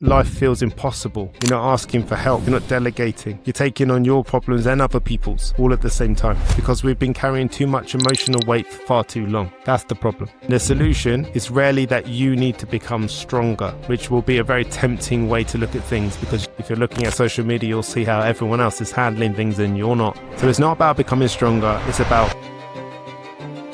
life feels impossible. You're not asking for help. You're not delegating. You're taking on your problems and other people's all at the same time because we've been carrying too much emotional weight for far too long. That's the problem. The solution is rarely that you need to become stronger, which will be a very tempting way to look at things because if you're looking at social media, you'll see how everyone else is handling things and you're not. So it's not about becoming stronger. It's about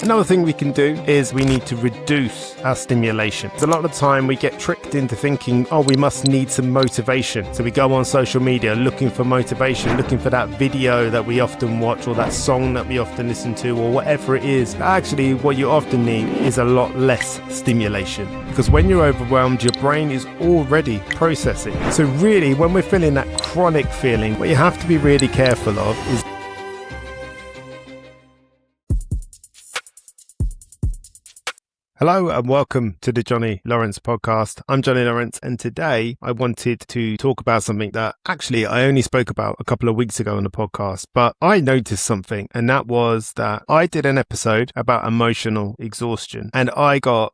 another thing we can do is we need to reduce our stimulation. A lot of the time we get tricked into thinking, oh, we must need some motivation. So we go on social media looking for motivation, looking for that video that we often watch or that song that we often listen to or whatever it is. Actually, what you often need is a lot less stimulation because when you're overwhelmed, your brain is already processing. So really, when we're feeling that chronic feeling, what you have to be really careful of is Hello and welcome to the Johnny Lawrence podcast. I'm Johnny Lawrence and today I wanted to talk about something that actually I only spoke about a couple of weeks ago on the podcast, but I noticed something and that was that I did an episode about emotional exhaustion and I got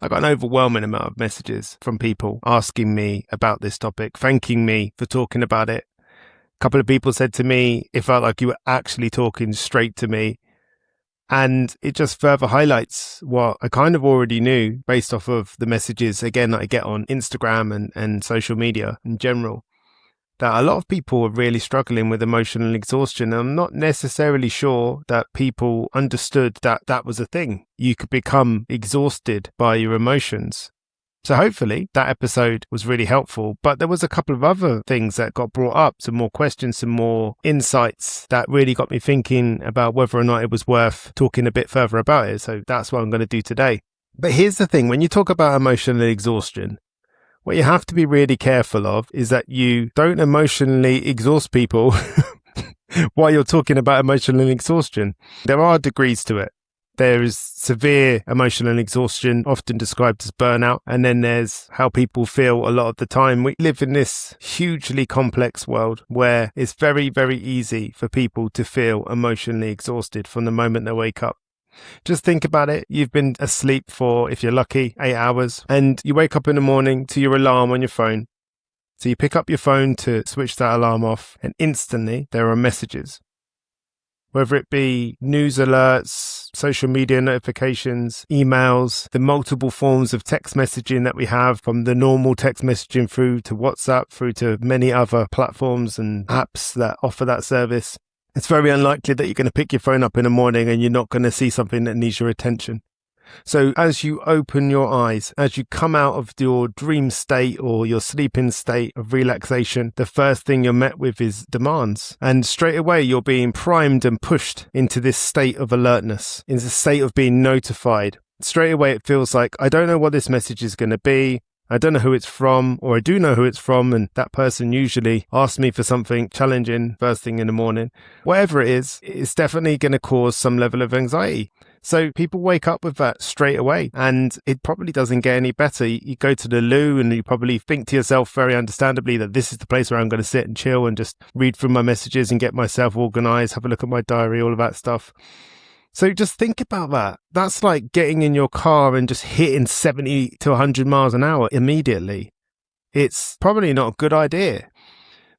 an overwhelming amount of messages from people asking me about this topic, thanking me for talking about it. A couple of people said to me, it felt like you were actually talking straight to me. And it just further highlights what I kind of already knew based off of the messages, again, that I get on Instagram and social media in general, that a lot of people are really struggling with emotional exhaustion. And I'm not necessarily sure that people understood that that was a thing. You could become exhausted by your emotions. So hopefully that episode was really helpful, but there was a couple of other things that got brought up, some more questions, some more insights that really got me thinking about whether or not it was worth talking a bit further about it. So that's what I'm going to do today. But here's the thing, when you talk about emotional exhaustion, what you have to be really careful of is that you don't emotionally exhaust people while you're talking about emotional exhaustion. There are degrees to it. There is severe emotional exhaustion, often described as burnout, and then there's how people feel a lot of the time. We live in this hugely complex world where it's very, very easy for people to feel emotionally exhausted from the moment they wake up. Just think about it. You've been asleep for, if you're lucky, 8 hours, and you wake up in the morning to your alarm on your phone. So you pick up your phone to switch that alarm off, and instantly there are messages. Whether it be news alerts, social media notifications, emails, the multiple forms of text messaging that we have, from the normal text messaging through to WhatsApp, through to many other platforms and apps that offer that service. It's very unlikely that you're going to pick your phone up in the morning and you're not going to see something that needs your attention. So as you open your eyes, as you come out of your dream state or your sleeping state of relaxation, the first thing you're met with is demands. And straight away, you're being primed and pushed into this state of alertness, into the state of being notified. Straight away, it feels like, I don't know what this message is going to be. I don't know who it's from, or I do know who it's from, and that person usually asks me for something challenging first thing in the morning. Whatever it is, it's definitely going to cause some level of anxiety. So people wake up with that straight away, and it probably doesn't get any better. You go to the loo and you probably think to yourself very understandably that this is the place where I'm going to sit and chill and just read through my messages and get myself organized, have a look at my diary, all of that stuff. So just think about that. That's like getting in your car and just hitting 70 to 100 miles an hour immediately. It's probably not a good idea.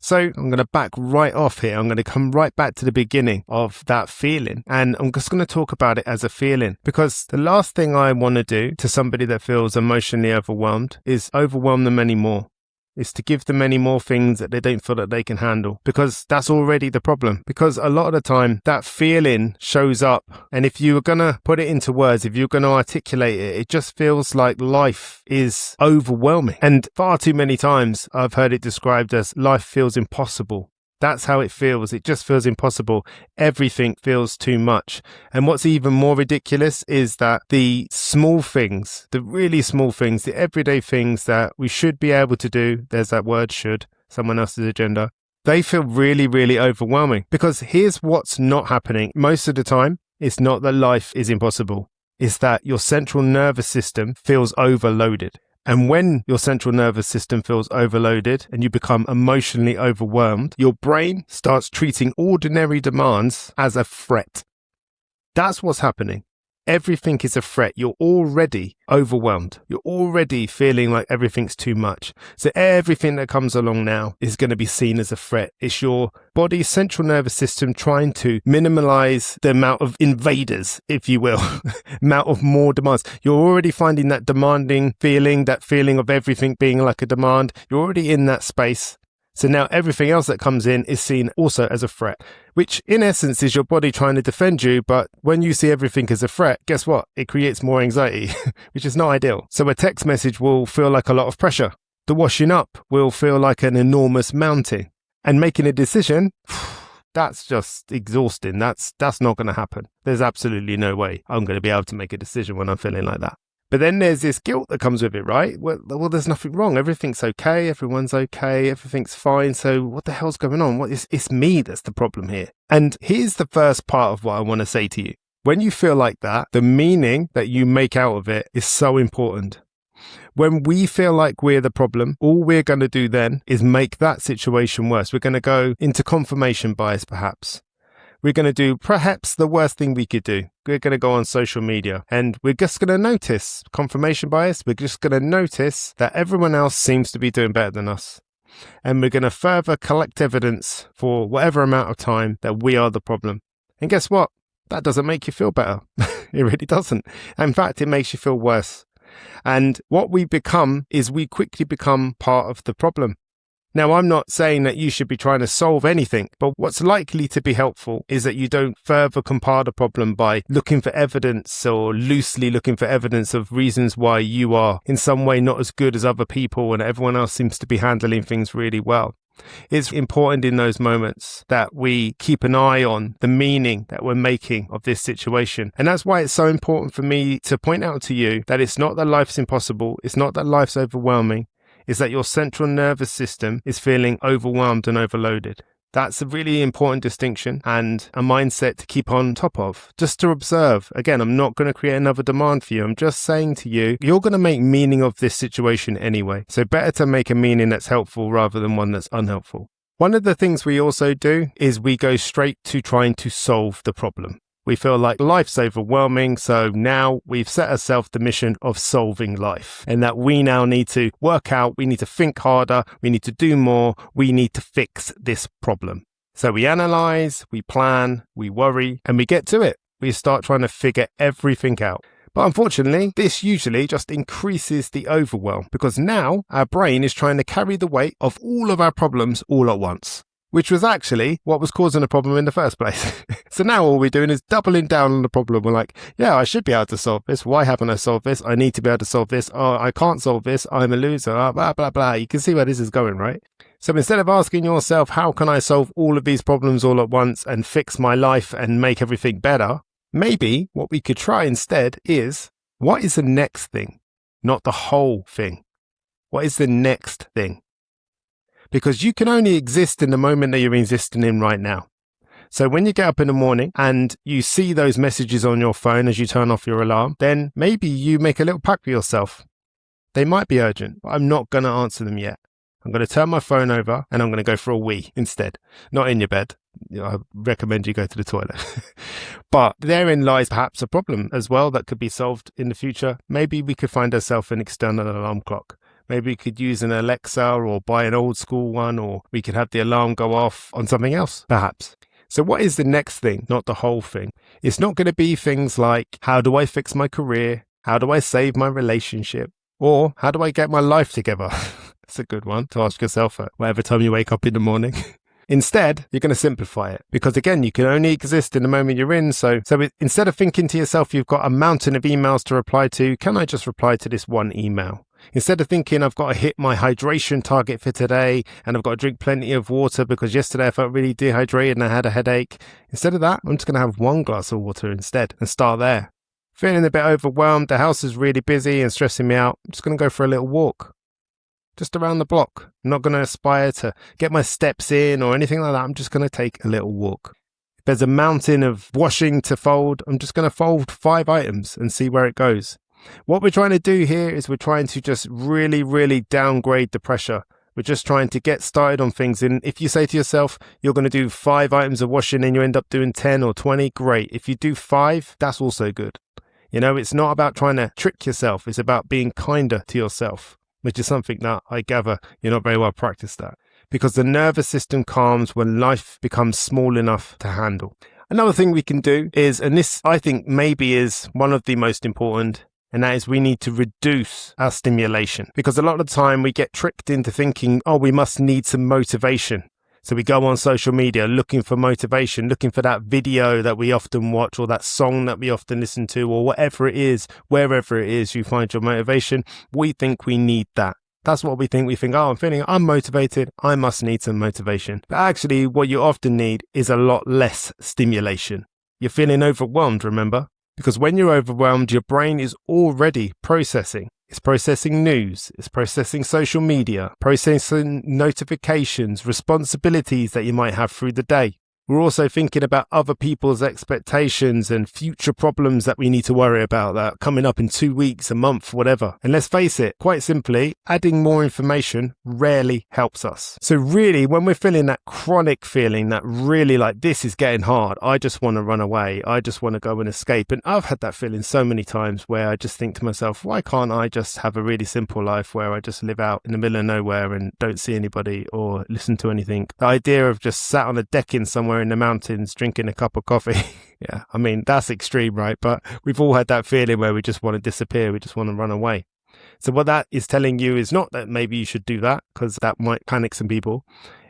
So I'm going to back right off here. I'm going to come right back to the beginning of that feeling. And I'm just going to talk about it as a feeling, because the last thing I want to do to somebody that feels emotionally overwhelmed is overwhelm them anymore. Is to give them many more things that they don't feel that they can handle, because that's already the problem. Because a lot of the time that feeling shows up, and if you were going to put it into words, if you're going to articulate it, it just feels like life is overwhelming. And far too many times I've heard it described as life feels impossible. That's how it feels. It just feels impossible. Everything feels too much. And what's even more ridiculous is that the small things, the really small things, the everyday things that we should be able to do, there's that word should, someone else's agenda, they feel really, really overwhelming. Because here's what's not happening. Most of the time, it's not that life is impossible. It's that your central nervous system feels overloaded. And when your central nervous system feels overloaded and you become emotionally overwhelmed, your brain starts treating ordinary demands as a threat. That's what's happening. everything is a threat, you're already overwhelmed. You're already feeling like everything's too much. So everything that comes along now is going to be seen as a threat. It's your body's central nervous system trying to minimize the amount of invaders, if you will, amount of more demands. You're already finding that demanding feeling, that feeling of everything being like a demand. You're already in that space. So now everything else that comes in is seen also as a threat, which in essence is your body trying to defend you. But when you see everything as a threat, guess what? It creates more anxiety, which is not ideal. So a text message will feel like a lot of pressure. The washing up will feel like an enormous mountain. And making a decision, that's just exhausting. That's not going to happen. There's absolutely no way I'm going to be able to make a decision when I'm feeling like that. But then there's this guilt that comes with it, right? Well, there's nothing wrong. Everything's okay. Everyone's okay. Everything's fine. So what the hell's going on? It's me that's the problem here. And here's the first part of what I want to say to you. When you feel like that, the meaning that you make out of it is so important. When we feel like we're the problem, all we're going to do then is make that situation worse. We're going to go into confirmation bias, perhaps. We're going to do perhaps the worst thing we could do. We're going to go on social media and we're just going to notice confirmation bias. We're just going to notice that everyone else seems to be doing better than us. And we're going to further collect evidence for whatever amount of time that we are the problem. And guess what? That doesn't make you feel better. It really doesn't. In fact, it makes you feel worse. And what we become is we quickly become part of the problem. Now, I'm not saying that you should be trying to solve anything, but what's likely to be helpful is that you don't further compile the problem by looking for evidence or loosely looking for evidence of reasons why you are in some way not as good as other people and everyone else seems to be handling things really well. It's important in those moments that we keep an eye on the meaning that we're making of this situation. And that's why it's so important for me to point out to you that it's not that life's impossible. It's not that life's overwhelming. Is that your central nervous system is feeling overwhelmed and overloaded. That's a really important distinction and a mindset to keep on top of. Just to observe. Again, I'm not going to create another demand for you. I'm just saying to you, you're going to make meaning of this situation anyway. So better to make a meaning that's helpful rather than one that's unhelpful. One of the things we also do is we go straight to trying to solve the problem. We feel like life's overwhelming, so now we've set ourselves the mission of solving life and that we now need to work out, we need to think harder, we need to do more, we need to fix this problem. So we analyze, we plan, we worry, and we get to it. We start trying to figure everything out. But unfortunately, this usually just increases the overwhelm because now our brain is trying to carry the weight of all of our problems all at once, which was actually what was causing the problem in the first place. So now all we're doing is doubling down on the problem. We're like, yeah, I should be able to solve this. Why haven't I solved this? I need to be able to solve this. Oh, I can't solve this. I'm a loser. Blah, blah, blah. You can see where this is going, right? So instead of asking yourself, how can I solve all of these problems all at once and fix my life and make everything better? Maybe what we could try instead is, what is the next thing? Not the whole thing. What is the next thing? Because you can only exist in the moment that you're existing in right now. So when you get up in the morning and you see those messages on your phone as you turn off your alarm, then maybe you make a little pact with yourself. They might be urgent, but I'm not going to answer them yet. I'm going to turn my phone over and I'm going to go for a wee instead. Not in your bed. I recommend you go to the toilet. But therein lies perhaps a problem as well that could be solved in the future. Maybe we could find ourselves an external alarm clock. Maybe we could use an Alexa or buy an old school one, or we could have the alarm go off on something else, perhaps. So what is the next thing, not the whole thing? It's not going to be things like, how do I fix my career? How do I save my relationship? Or how do I get my life together? That's a good one to ask yourself at whatever time you wake up in the morning. Instead, you're going to simplify it because, again, you can only exist in the moment you're in. So instead of thinking to yourself, you've got a mountain of emails to reply to, can I just reply to this one email? Instead of thinking I've got to hit my hydration target for today and I've got to drink plenty of water because yesterday I felt really dehydrated and I had a headache. Instead of that, I'm just going to have one glass of water instead and start there. Feeling a bit overwhelmed, the house is really busy and stressing me out. I'm just going to go for a little walk. Just around the block. I'm not going to aspire to get my steps in or anything like that. I'm just going to take a little walk. If there's a mountain of washing to fold, I'm just going to fold 5 items and see where it goes. What we're trying to do here is we're trying to just really, really downgrade the pressure. We're just trying to get started on things. And if you say to yourself, you're going to do 5 items of washing and you end up doing 10 or 20, great. If you do 5, that's also good. It's not about trying to trick yourself. It's about being kinder to yourself, which is something that I gather you're not very well practiced at. Because the nervous system calms when life becomes small enough to handle. Another thing we can do is, and this I think maybe is one of the most important, and that is we need to reduce our stimulation. Because a lot of the time we get tricked into thinking, we must need some motivation. So we go on social media looking for motivation, looking for that video that we often watch or that song that we often listen to or whatever it is, wherever it is you find your motivation. We think we need that. That's what we think. We think, I'm motivated. I must need some motivation. But actually what you often need is a lot less stimulation. You're feeling overwhelmed, remember? Because when you're overwhelmed, your brain is already processing. It's processing news, it's processing social media, processing notifications, responsibilities that you might have through the day. We're also thinking about other people's expectations and future problems that we need to worry about that are coming up in 2 weeks, a month, whatever. And let's face it, quite simply, adding more information rarely helps us. So really, when we're feeling that chronic feeling that really like this is getting hard, I just want to run away, I just want to go and escape. And I've had that feeling so many times where I just think to myself, why can't I just have a really simple life where I just live out in the middle of nowhere and don't see anybody or listen to anything? The idea of just sat on a decking somewhere in the mountains drinking a cup of coffee. Yeah, I mean, that's extreme, right? But we've all had that feeling where we just want to disappear. We just want to run away. So what that is telling you is not that maybe you should do that, because that might panic some people.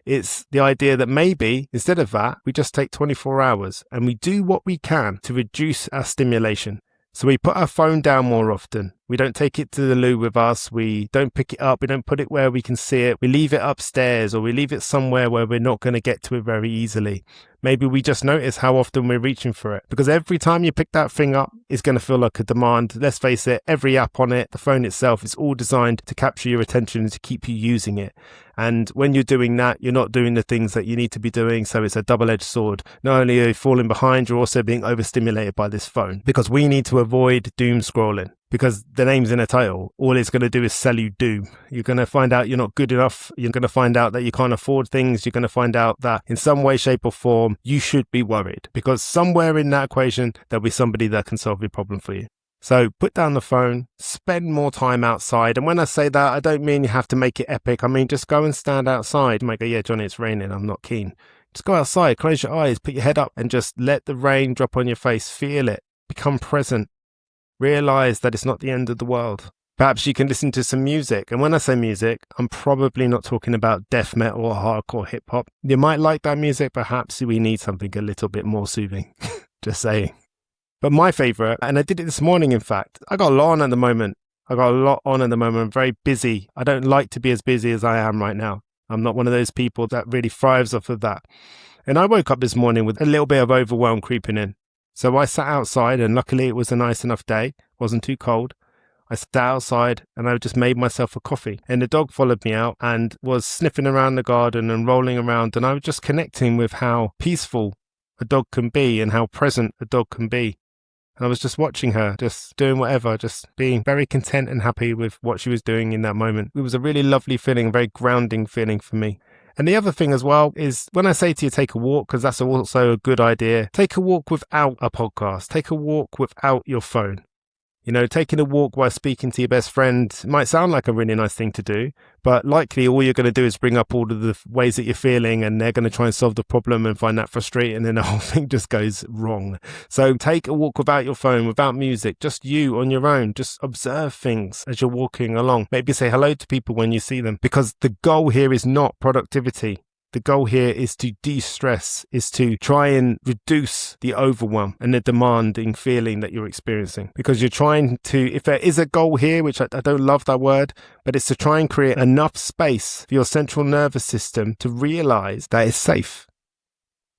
It's the idea that maybe instead of that, we just take 24 hours and we do what we can to reduce our stimulation. So we put our phone down more often. We don't take it to the loo with us. We don't pick it up. We don't put it where we can see it. We leave it upstairs or we leave it somewhere where we're not going to get to it very easily. Maybe we just notice how often we're reaching for it, because every time you pick that thing up, it's going to feel like a demand. Let's face it, every app on it, the phone itself, is all designed to capture your attention and to keep you using it. And when you're doing that, you're not doing the things that you need to be doing. So it's a double-edged sword. Not only are you falling behind, you're also being overstimulated by this phone, because we need to avoid doom scrolling. Because the name's in a title, all it's going to do is sell you doom. You're going to find out you're not good enough. You're going to find out that you can't afford things. You're going to find out that in some way, shape or form, you should be worried, because somewhere in that equation, there'll be somebody that can solve your problem for you. So put down the phone, spend more time outside. And when I say that, I don't mean you have to make it epic. I mean, just go and stand outside. You might go, yeah, Johnny, it's raining. I'm not keen. Just go outside, close your eyes, put your head up and just let the rain drop on your face. Feel it. Become present. Realize that it's not the end of the world. Perhaps you can listen to some music. And when I say music, I'm probably not talking about death metal or hardcore hip hop. You might like that music. Perhaps we need something a little bit more soothing. Just saying. But my favorite, and I did it this morning, in fact, I got a lot on at the moment. I'm very busy. I don't like to be as busy as I am right now. I'm not one of those people that really thrives off of that. And I woke up this morning with a little bit of overwhelm creeping in. So I sat outside, and luckily it was a nice enough day. It wasn't too cold. I sat outside and I just made myself a coffee. And the dog followed me out and was sniffing around the garden and rolling around. And I was just connecting with how peaceful a dog can be and how present a dog can be. And I was just watching her, just doing whatever, just being very content and happy with what she was doing in that moment. It was a really lovely feeling, a very grounding feeling for me. And the other thing as well is when I say to you, take a walk, because that's also a good idea, take a walk without a podcast, take a walk without your phone. You know, taking a walk while speaking to your best friend might sound like a really nice thing to do, but likely all you're going to do is bring up all of the ways that you're feeling, and they're going to try and solve the problem and find that frustrating, and then the whole thing just goes wrong. So take a walk without your phone, without music, just you on your own. Just observe things as you're walking along. Maybe say hello to people when you see them, because the goal here is not productivity. The goal here is to de-stress, is to try and reduce the overwhelm and the demanding feeling that you're experiencing. Because you're trying to, if there is a goal here, which I don't love that word, but it's to try and create enough space for your central nervous system to realize that it's safe.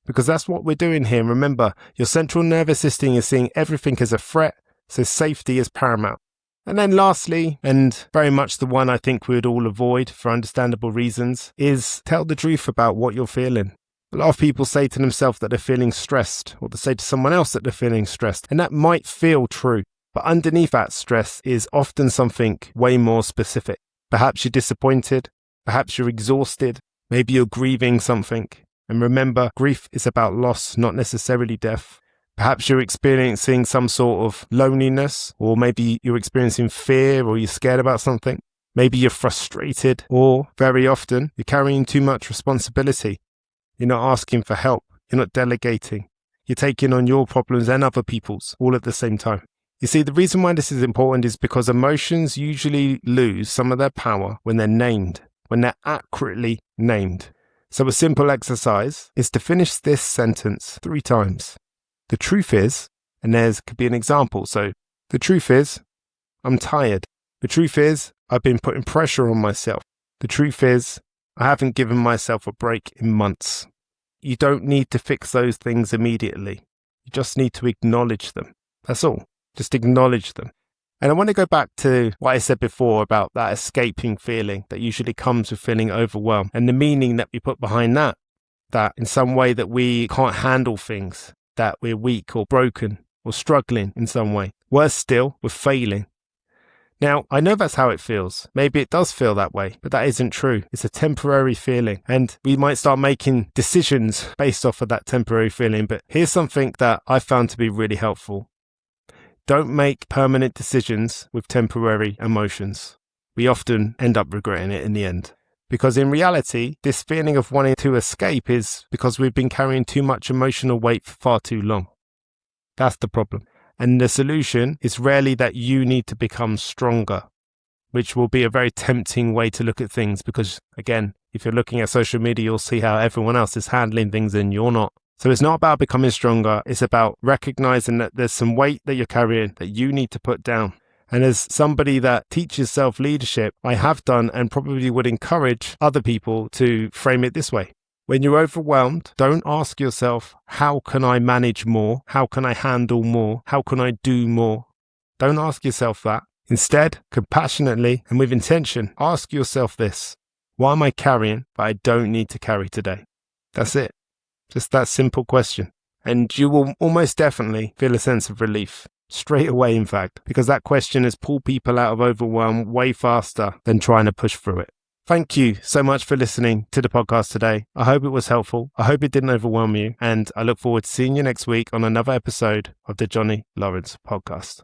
Because that's what we're doing here. Remember, your central nervous system is seeing everything as a threat, so safety is paramount. And then lastly, and very much the one I think we would all avoid for understandable reasons, is tell the truth about what you're feeling. A lot of people say to themselves that they're feeling stressed, or they say to someone else that they're feeling stressed, and that might feel true. But underneath that stress is often something way more specific. Perhaps you're disappointed, perhaps you're exhausted, maybe you're grieving something. And remember, grief is about loss, not necessarily death. Perhaps you're experiencing some sort of loneliness, or maybe you're experiencing fear, or you're scared about something. Maybe you're frustrated, or very often you're carrying too much responsibility. You're not asking for help. You're not delegating. You're taking on your problems and other people's all at the same time. You see, the reason why this is important is because emotions usually lose some of their power when they're named, when they're accurately named. So a simple exercise is to finish this sentence 3 times. The truth is, and could be an example. So the truth is, I'm tired. The truth is, I've been putting pressure on myself. The truth is, I haven't given myself a break in months. You don't need to fix those things immediately. You just need to acknowledge them. That's all. Just acknowledge them. And I want to go back to what I said before about that escaping feeling that usually comes with feeling overwhelmed, and the meaning that we put behind that in some way that we can't handle things, that we're weak or broken or struggling in some way. Worse still, we're failing. Now, I know that's how it feels. Maybe it does feel that way, but that isn't true. It's a temporary feeling, and we might start making decisions based off of that temporary feeling. But here's something that I found to be really helpful. Don't make permanent decisions with temporary emotions. We often end up regretting it in the end. Because in reality, this feeling of wanting to escape is because we've been carrying too much emotional weight for far too long. That's the problem. And the solution is rarely that you need to become stronger, which will be a very tempting way to look at things because, again, if you're looking at social media, you'll see how everyone else is handling things and you're not. So it's not about becoming stronger. It's about recognizing that there's some weight that you're carrying that you need to put down. And as somebody that teaches self-leadership, I have done and probably would encourage other people to frame it this way. When you're overwhelmed, don't ask yourself, how can I manage more? How can I handle more? How can I do more? Don't ask yourself that. Instead, compassionately and with intention, ask yourself this. What am I carrying that I don't need to carry today? That's it. Just that simple question. And you will almost definitely feel a sense of relief. Straight away, in fact, because that question has pulled people out of overwhelm way faster than trying to push through it. Thank you so much for listening to the podcast today. I hope it was helpful. I hope it didn't overwhelm you. And I look forward to seeing you next week on another episode of the Johnny Lawrence Podcast.